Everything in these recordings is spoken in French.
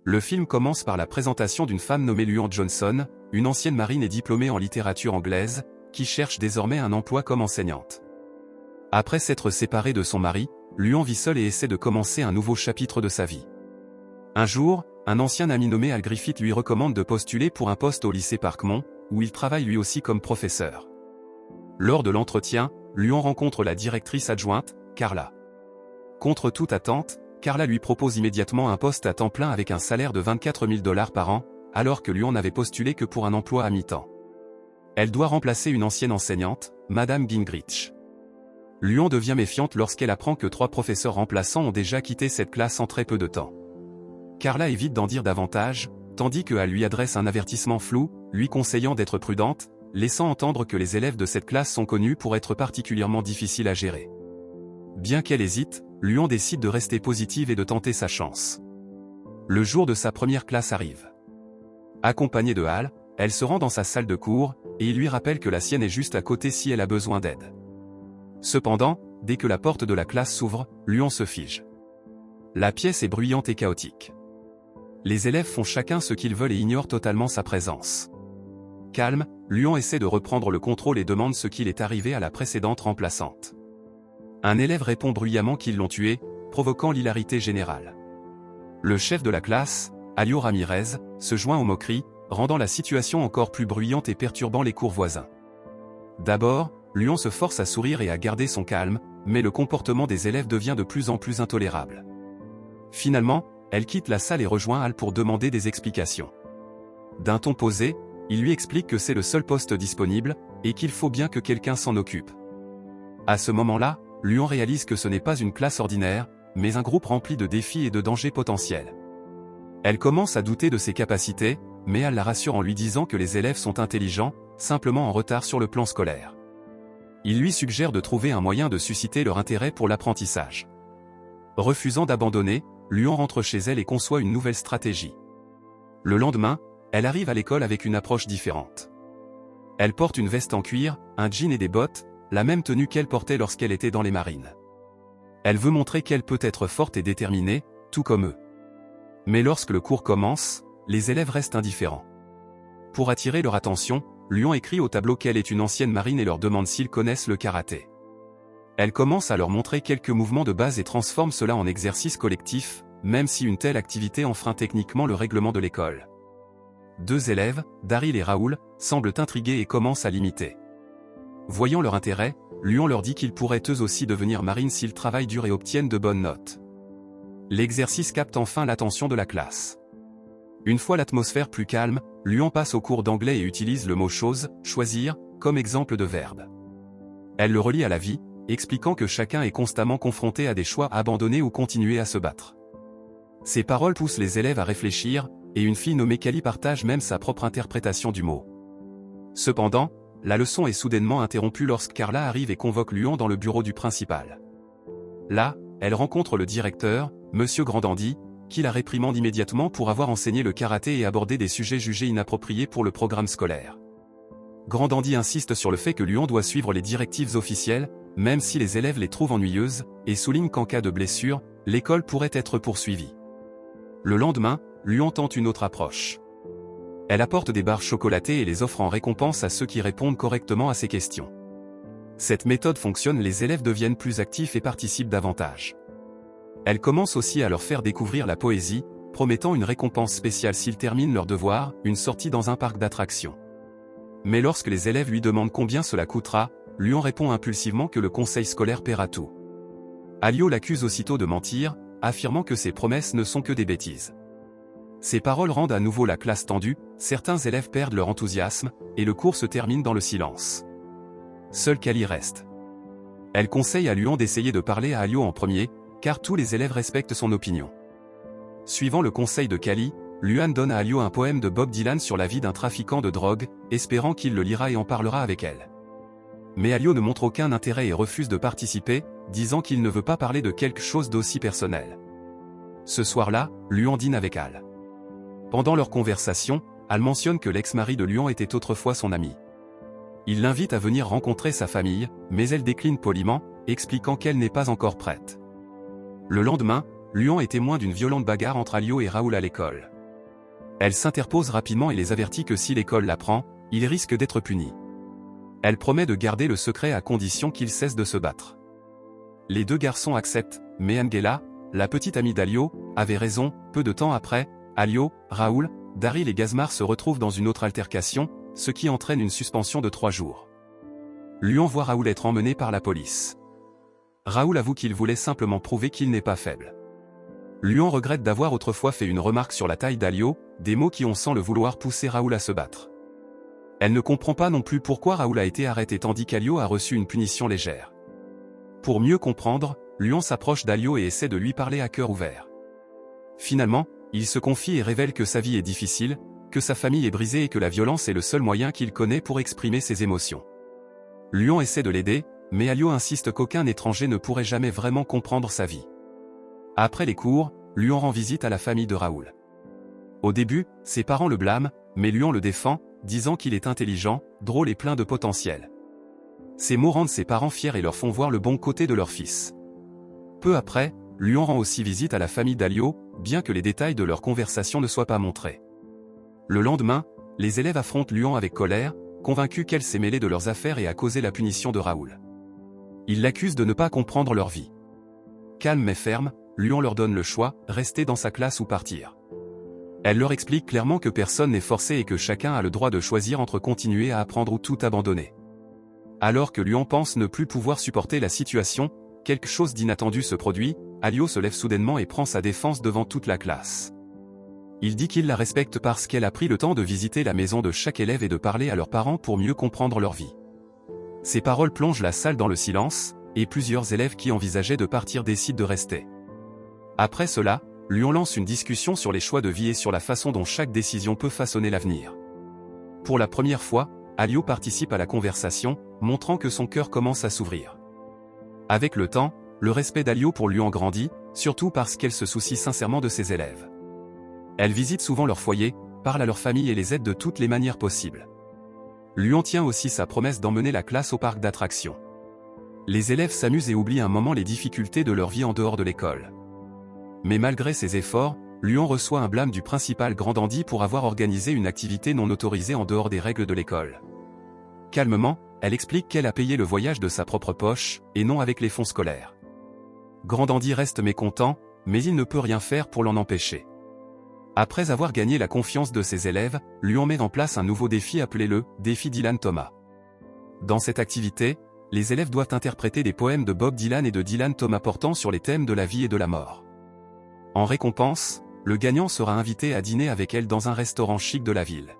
Le film commence par la présentation d'une femme nommée Luan Johnson, une ancienne marine et diplômée en littérature anglaise, qui cherche désormais un emploi comme enseignante. Après s'être séparée de son mari, Luan vit seule et essaie de commencer un nouveau chapitre de sa vie. Un jour, un ancien ami nommé Al Griffith lui recommande de postuler pour un poste au lycée Parkmont, où il travaille lui aussi comme professeur. Lors de l'entretien, Luan rencontre la directrice adjointe, Carla. Contre toute attente, Carla lui propose immédiatement un poste à temps plein avec un salaire de 24 000 $ par an, alors que Luan n'avait postulé que pour un emploi à mi-temps. Elle doit remplacer une ancienne enseignante, Madame Gingrich. Luan devient méfiante lorsqu'elle apprend que 3 professeurs remplaçants ont déjà quitté cette classe en très peu de temps. Carla évite d'en dire davantage, tandis que Al lui adresse un avertissement flou, lui conseillant d'être prudente, laissant entendre que les élèves de cette classe sont connus pour être particulièrement difficiles à gérer. Bien qu'elle hésite, Luan décide de rester positive et de tenter sa chance. Le jour de sa première classe arrive. Accompagnée de Al, elle se rend dans sa salle de cours, et il lui rappelle que la sienne est juste à côté si elle a besoin d'aide. Cependant, dès que la porte de la classe s'ouvre, Luan se fige. La pièce est bruyante et chaotique. Les élèves font chacun ce qu'ils veulent et ignorent totalement sa présence. Calme, Luan essaie de reprendre le contrôle et demande ce qu'il est arrivé à la précédente remplaçante. Un élève répond bruyamment qu'ils l'ont tué, provoquant l'hilarité générale. Le chef de la classe, Alio Ramirez, se joint aux moqueries, rendant la situation encore plus bruyante et perturbant les cours voisins. D'abord, Luan se force à sourire et à garder son calme, mais le comportement des élèves devient de plus en plus intolérable. Finalement, elle quitte la salle et rejoint Al pour demander des explications. D'un ton posé, il lui explique que c'est le seul poste disponible, et qu'il faut bien que quelqu'un s'en occupe. À ce moment-là, Luan réalise que ce n'est pas une classe ordinaire, mais un groupe rempli de défis et de dangers potentiels. Elle commence à douter de ses capacités, mais Al la rassure en lui disant que les élèves sont intelligents, simplement en retard sur le plan scolaire. Il lui suggère de trouver un moyen de susciter leur intérêt pour l'apprentissage. Refusant d'abandonner, Luan rentre chez elle et conçoit une nouvelle stratégie. Le lendemain, elle arrive à l'école avec une approche différente. Elle porte une veste en cuir, un jean et des bottes, la même tenue qu'elle portait lorsqu'elle était dans les marines. Elle veut montrer qu'elle peut être forte et déterminée, tout comme eux. Mais lorsque le cours commence, les élèves restent indifférents. Pour attirer leur attention, Luan écrit au tableau qu'elle est une ancienne marine et leur demande s'ils connaissent le karaté. Elle commence à leur montrer quelques mouvements de base et transforme cela en exercice collectif, même si une telle activité enfreint techniquement le règlement de l'école. 2 élèves, Daryl et Raoul, semblent intrigués et commencent à l'imiter. Voyant leur intérêt, Luan leur dit qu'ils pourraient eux aussi devenir marines s'ils travaillent dur et obtiennent de bonnes notes. L'exercice capte enfin l'attention de la classe. Une fois l'atmosphère plus calme, Luan passe au cours d'anglais et utilise le mot chose, choisir, comme exemple de verbe. Elle le relie à la vie, expliquant que chacun est constamment confronté à des choix à abandonner ou continuer à se battre. Ces paroles poussent les élèves à réfléchir, et une fille nommée Kali partage même sa propre interprétation du mot. Cependant, la leçon est soudainement interrompue lorsque Carla arrive et convoque Luan dans le bureau du principal. Là, elle rencontre le directeur, Monsieur Grandandi, qui la réprimande immédiatement pour avoir enseigné le karaté et abordé des sujets jugés inappropriés pour le programme scolaire. Grandandi insiste sur le fait que Luan doit suivre les directives officielles, même si les élèves les trouvent ennuyeuses, et souligne qu'en cas de blessure, l'école pourrait être poursuivie. Le lendemain, Luan tente une autre approche. Elle apporte des barres chocolatées et les offre en récompense à ceux qui répondent correctement à ses questions. Cette méthode fonctionne, les élèves deviennent plus actifs et participent davantage. Elle commence aussi à leur faire découvrir la poésie, promettant une récompense spéciale s'ils terminent leurs devoirs, une sortie dans un parc d'attractions. Mais lorsque les élèves lui demandent combien cela coûtera, Luan répond impulsivement que le conseil scolaire paiera tout. Alio l'accuse aussitôt de mentir, affirmant que ses promesses ne sont que des bêtises. Ces paroles rendent à nouveau la classe tendue, certains élèves perdent leur enthousiasme, et le cours se termine dans le silence. Seule Kali reste. Elle conseille à Luan d'essayer de parler à Alio en premier, car tous les élèves respectent son opinion. Suivant le conseil de Kali, Luan donne à Alio un poème de Bob Dylan sur la vie d'un trafiquant de drogue, espérant qu'il le lira et en parlera avec elle. Mais Alio ne montre aucun intérêt et refuse de participer, disant qu'il ne veut pas parler de quelque chose d'aussi personnel. Ce soir-là, Luan dîne avec Al. Pendant leur conversation, Al mentionne que l'ex-mari de Luan était autrefois son ami. Il l'invite à venir rencontrer sa famille, mais elle décline poliment, expliquant qu'elle n'est pas encore prête. Le lendemain, Luan est témoin d'une violente bagarre entre Alio et Raoul à l'école. Elle s'interpose rapidement et les avertit que si l'école l'apprend, il risque d'être puni. Elle promet de garder le secret à condition qu'ils cessent de se battre. Les deux garçons acceptent, mais Angela, la petite amie d'Alio, avait raison. Peu de temps après, Alio, Raoul, Daryl et Gazmar se retrouvent dans une autre altercation, ce qui entraîne une suspension de 3 jours. Luan voit Raoul être emmené par la police. Raoul avoue qu'il voulait simplement prouver qu'il n'est pas faible. Luan regrette d'avoir autrefois fait une remarque sur la taille d'Alio, des mots qui ont sans le vouloir poussé Raoul à se battre. Elle ne comprend pas non plus pourquoi Raoul a été arrêté tandis qu'Alio a reçu une punition légère. Pour mieux comprendre, Luan s'approche d'Alio et essaie de lui parler à cœur ouvert. Finalement, il se confie et révèle que sa vie est difficile, que sa famille est brisée et que la violence est le seul moyen qu'il connaît pour exprimer ses émotions. Luan essaie de l'aider, mais Alio insiste qu'aucun étranger ne pourrait jamais vraiment comprendre sa vie. Après les cours, Luan rend visite à la famille de Raoul. Au début, ses parents le blâment, mais Luan le défend, disant qu'il est intelligent, drôle et plein de potentiel. Ces mots rendent ses parents fiers et leur font voir le bon côté de leur fils. Peu après, Luan rend aussi visite à la famille d'Alio, bien que les détails de leur conversation ne soient pas montrés. Le lendemain, les élèves affrontent Luan avec colère, convaincus qu'elle s'est mêlée de leurs affaires et a causé la punition de Raoul. Ils l'accusent de ne pas comprendre leur vie. Calme mais ferme, Luan leur donne le choix, rester dans sa classe ou partir. Elle leur explique clairement que personne n'est forcé et que chacun a le droit de choisir entre continuer à apprendre ou tout abandonner. Alors que Luan pense ne plus pouvoir supporter la situation, quelque chose d'inattendu se produit, Alio se lève soudainement et prend sa défense devant toute la classe. Il dit qu'il la respecte parce qu'elle a pris le temps de visiter la maison de chaque élève et de parler à leurs parents pour mieux comprendre leur vie. Ces paroles plongent la salle dans le silence, et plusieurs élèves qui envisageaient de partir décident de rester. Après cela, Luan lance une discussion sur les choix de vie et sur la façon dont chaque décision peut façonner l'avenir. Pour la première fois, Alio participe à la conversation, montrant que son cœur commence à s'ouvrir. Avec le temps, le respect d'Alio pour Luan grandit, surtout parce qu'elle se soucie sincèrement de ses élèves. Elle visite souvent leur foyer, parle à leur famille et les aide de toutes les manières possibles. Luan tient aussi sa promesse d'emmener la classe au parc d'attractions. Les élèves s'amusent et oublient un moment les difficultés de leur vie en dehors de l'école. Mais malgré ses efforts, Luan reçoit un blâme du principal grand dandy pour avoir organisé une activité non autorisée en dehors des règles de l'école. Calmement, elle explique qu'elle a payé le voyage de sa propre poche, et non avec les fonds scolaires. Grand dandy reste mécontent, mais il ne peut rien faire pour l'en empêcher. Après avoir gagné la confiance de ses élèves, Luan met en place un nouveau défi appelé le « Défi Dylan Thomas ». Dans cette activité, les élèves doivent interpréter des poèmes de Bob Dylan et de Dylan Thomas portant sur les thèmes de la vie et de la mort. En récompense, le gagnant sera invité à dîner avec elle dans un restaurant chic de la ville.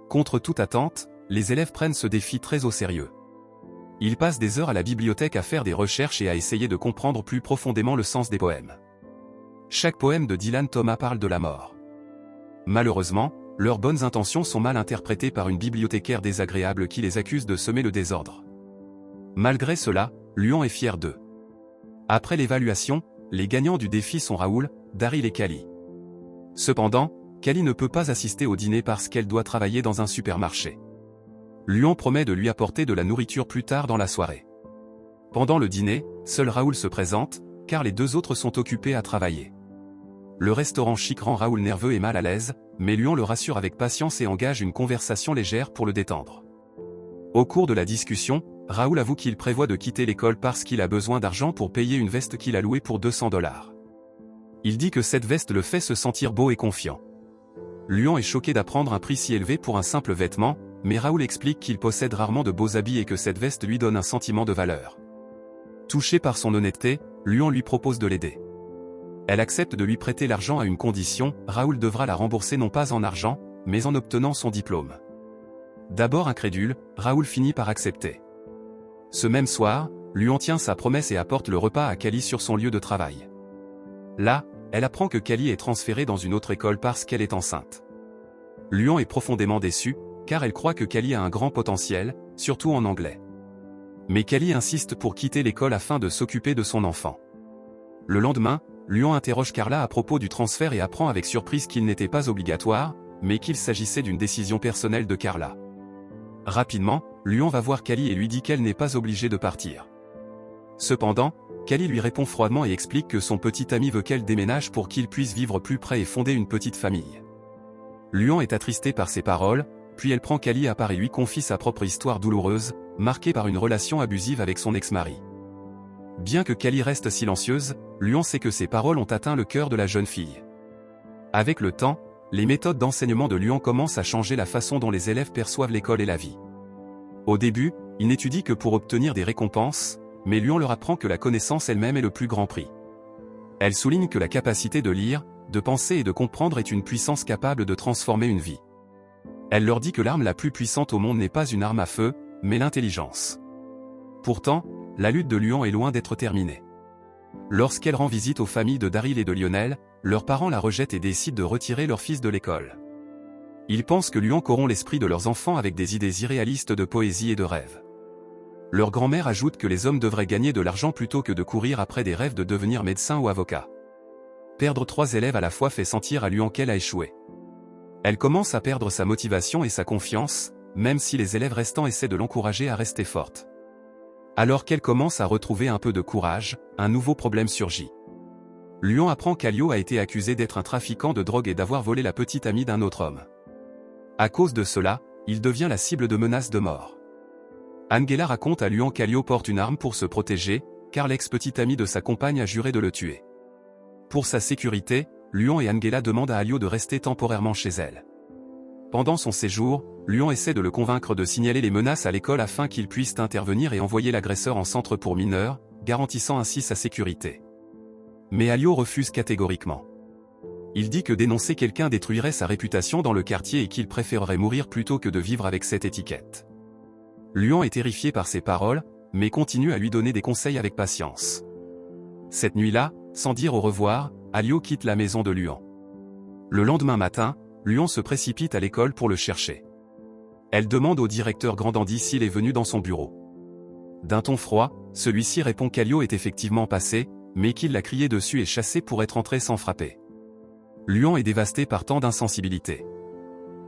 Contre toute attente, les élèves prennent ce défi très au sérieux. Ils passent des heures à la bibliothèque à faire des recherches et à essayer de comprendre plus profondément le sens des poèmes. Chaque poème de Dylan Thomas parle de la mort. Malheureusement, leurs bonnes intentions sont mal interprétées par une bibliothécaire désagréable qui les accuse de semer le désordre. Malgré cela, Luan est fier d'eux. Après l'évaluation, les gagnants du défi sont Raoul, Daryl et Callie. Cependant, Callie ne peut pas assister au dîner parce qu'elle doit travailler dans un supermarché. Luan promet de lui apporter de la nourriture plus tard dans la soirée. Pendant le dîner, seul Raoul se présente, car les deux autres sont occupés à travailler. Le restaurant chic rend Raoul nerveux et mal à l'aise, mais Luan le rassure avec patience et engage une conversation légère pour le détendre. Au cours de la discussion, Raoul avoue qu'il prévoit de quitter l'école parce qu'il a besoin d'argent pour payer une veste qu'il a louée pour $200. Il dit que cette veste le fait se sentir beau et confiant. Luan est choqué d'apprendre un prix si élevé pour un simple vêtement, mais Raoul explique qu'il possède rarement de beaux habits et que cette veste lui donne un sentiment de valeur. Touché par son honnêteté, Luan lui propose de l'aider. Elle accepte de lui prêter l'argent à une condition, Raoul devra la rembourser non pas en argent, mais en obtenant son diplôme. D'abord incrédule, Raoul finit par accepter. Ce même soir, Luan tient sa promesse et apporte le repas à Callie sur son lieu de travail. Là, elle apprend que Callie est transférée dans une autre école parce qu'elle est enceinte. Luan est profondément déçue, car elle croit que Callie a un grand potentiel, surtout en anglais. Mais Callie insiste pour quitter l'école afin de s'occuper de son enfant. Le lendemain, Luan interroge Carla à propos du transfert et apprend avec surprise qu'il n'était pas obligatoire, mais qu'il s'agissait d'une décision personnelle de Carla. Rapidement, Luan va voir Callie et lui dit qu'elle n'est pas obligée de partir. Cependant, Callie lui répond froidement et explique que son petit ami veut qu'elle déménage pour qu'il puisse vivre plus près et fonder une petite famille. Luan est attristée par ses paroles, puis elle prend Kali à part et lui confie sa propre histoire douloureuse, marquée par une relation abusive avec son ex-mari. Bien que Kali reste silencieuse, Luan sait que ses paroles ont atteint le cœur de la jeune fille. Avec le temps, les méthodes d'enseignement de Luan commencent à changer la façon dont les élèves perçoivent l'école et la vie. Au début, ils n'étudient que pour obtenir des récompenses, mais Luan leur apprend que la connaissance elle-même est le plus grand prix. Elle souligne que la capacité de lire, de penser et de comprendre est une puissance capable de transformer une vie. Elle leur dit que l'arme la plus puissante au monde n'est pas une arme à feu, mais l'intelligence. Pourtant, la lutte de Luan est loin d'être terminée. Lorsqu'elle rend visite aux familles de Daryl et de Lionel, leurs parents la rejettent et décident de retirer leur fils de l'école. Ils pensent que Luan corrompt l'esprit de leurs enfants avec des idées irréalistes de poésie et de rêve. Leur grand-mère ajoute que les hommes devraient gagner de l'argent plutôt que de courir après des rêves de devenir médecin ou avocat. Perdre 3 élèves à la fois fait sentir à Luan qu'elle a échoué. Elle commence à perdre sa motivation et sa confiance, même si les élèves restants essaient de l'encourager à rester forte. Alors qu'elle commence à retrouver un peu de courage, un nouveau problème surgit. Luan apprend qu'Alio a été accusé d'être un trafiquant de drogue et d'avoir volé la petite amie d'un autre homme. À cause de cela, il devient la cible de menaces de mort. Angela raconte à Luan qu'Alio porte une arme pour se protéger, car l'ex-petite amie de sa compagne a juré de le tuer. Pour sa sécurité, Luan et Angela demandent à Alio de rester temporairement chez elle. Pendant son séjour, Luan essaie de le convaincre de signaler les menaces à l'école afin qu'il puisse intervenir et envoyer l'agresseur en centre pour mineurs, garantissant ainsi sa sécurité. Mais Alio refuse catégoriquement. Il dit que dénoncer quelqu'un détruirait sa réputation dans le quartier et qu'il préférerait mourir plutôt que de vivre avec cette étiquette. Luan est terrifié par ses paroles, mais continue à lui donner des conseils avec patience. Cette nuit-là, sans dire au revoir, Alio quitte la maison de Luan. Le lendemain matin, Luan se précipite à l'école pour le chercher. Elle demande au directeur Grandandi s'il est venu dans son bureau. D'un ton froid, celui-ci répond qu'Alio est effectivement passé, mais qu'il l'a crié dessus et chassé pour être entré sans frapper. Luan est dévasté par tant d'insensibilité.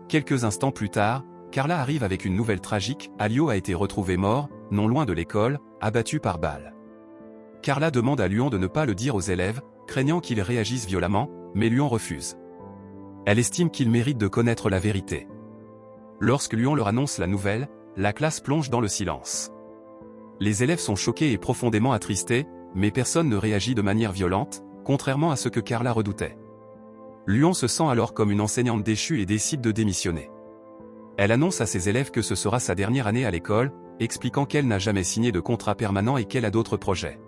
Quelques instants plus tard, Carla arrive avec une nouvelle tragique, Alio a été retrouvé mort, non loin de l'école, abattu par balle. Carla demande à Luan de ne pas le dire aux élèves, craignant qu'ils réagissent violemment, mais Luan refuse. Elle estime qu'il mérite de connaître la vérité. Lorsque Luan leur annonce la nouvelle, la classe plonge dans le silence. Les élèves sont choqués et profondément attristés, mais personne ne réagit de manière violente, contrairement à ce que Carla redoutait. Luan se sent alors comme une enseignante déchue et décide de démissionner. Elle annonce à ses élèves que ce sera sa dernière année à l'école, expliquant qu'elle n'a jamais signé de contrat permanent et qu'elle a d'autres projets.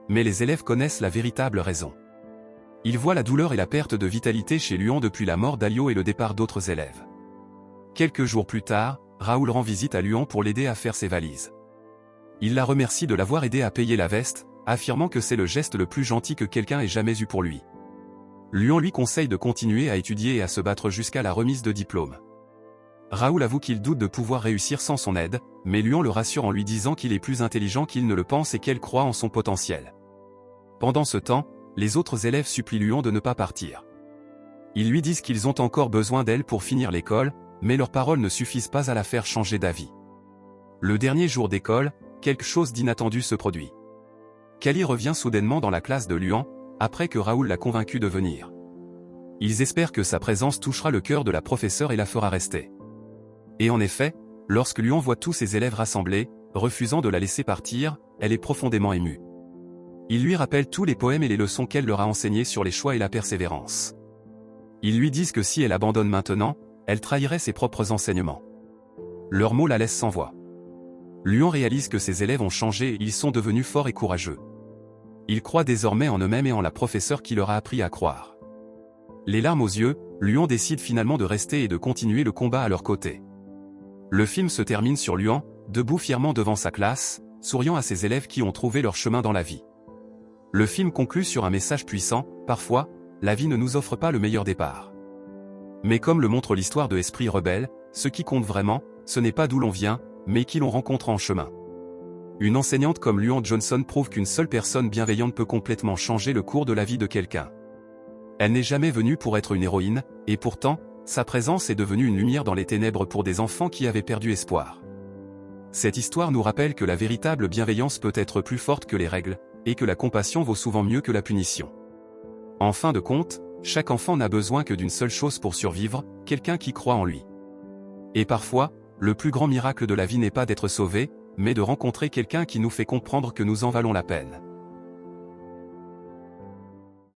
Mais les élèves connaissent la véritable raison. Ils voient la douleur et la perte de vitalité chez Luan depuis la mort d'Alio et le départ d'autres élèves. Quelques jours plus tard, Raoul rend visite à Luan pour l'aider à faire ses valises. Il la remercie de l'avoir aidé à payer la veste, affirmant que c'est le geste le plus gentil que quelqu'un ait jamais eu pour lui. Luan lui conseille de continuer à étudier et à se battre jusqu'à la remise de diplôme. Raoul avoue qu'il doute de pouvoir réussir sans son aide, mais Luan le rassure en lui disant qu'il est plus intelligent qu'il ne le pense et qu'elle croit en son potentiel. Pendant ce temps, les autres élèves supplient Luan de ne pas partir. Ils lui disent qu'ils ont encore besoin d'elle pour finir l'école, mais leurs paroles ne suffisent pas à la faire changer d'avis. Le dernier jour d'école, quelque chose d'inattendu se produit. Kali revient soudainement dans la classe de Luan, après que Raoul l'a convaincu de venir. Ils espèrent que sa présence touchera le cœur de la professeure et la fera rester. Et en effet, lorsque Luan voit tous ses élèves rassemblés, refusant de la laisser partir, elle est profondément émue. Il lui rappelle tous les poèmes et les leçons qu'elle leur a enseignés sur les choix et la persévérance. Ils lui disent que si elle abandonne maintenant, elle trahirait ses propres enseignements. Leurs mots la laissent sans voix. Luan réalise que ses élèves ont changé et ils sont devenus forts et courageux. Ils croient désormais en eux-mêmes et en la professeure qui leur a appris à croire. Les larmes aux yeux, Luan décide finalement de rester et de continuer le combat à leur côté. Le film se termine sur Luan, debout fièrement devant sa classe, souriant à ses élèves qui ont trouvé leur chemin dans la vie. Le film conclut sur un message puissant, parfois, la vie ne nous offre pas le meilleur départ. Mais comme le montre l'histoire de Esprit Rebelle, ce qui compte vraiment, ce n'est pas d'où l'on vient, mais qui l'on rencontre en chemin. Une enseignante comme Luan Johnson prouve qu'une seule personne bienveillante peut complètement changer le cours de la vie de quelqu'un. Elle n'est jamais venue pour être une héroïne, et pourtant, sa présence est devenue une lumière dans les ténèbres pour des enfants qui avaient perdu espoir. Cette histoire nous rappelle que la véritable bienveillance peut être plus forte que les règles, et que la compassion vaut souvent mieux que la punition. En fin de compte, Chaque enfant n'a besoin que d'une seule chose pour survivre, quelqu'un qui croit en lui. Et parfois, le plus grand miracle de la vie n'est pas d'être sauvé, mais de rencontrer quelqu'un qui nous fait comprendre que nous en valons la peine.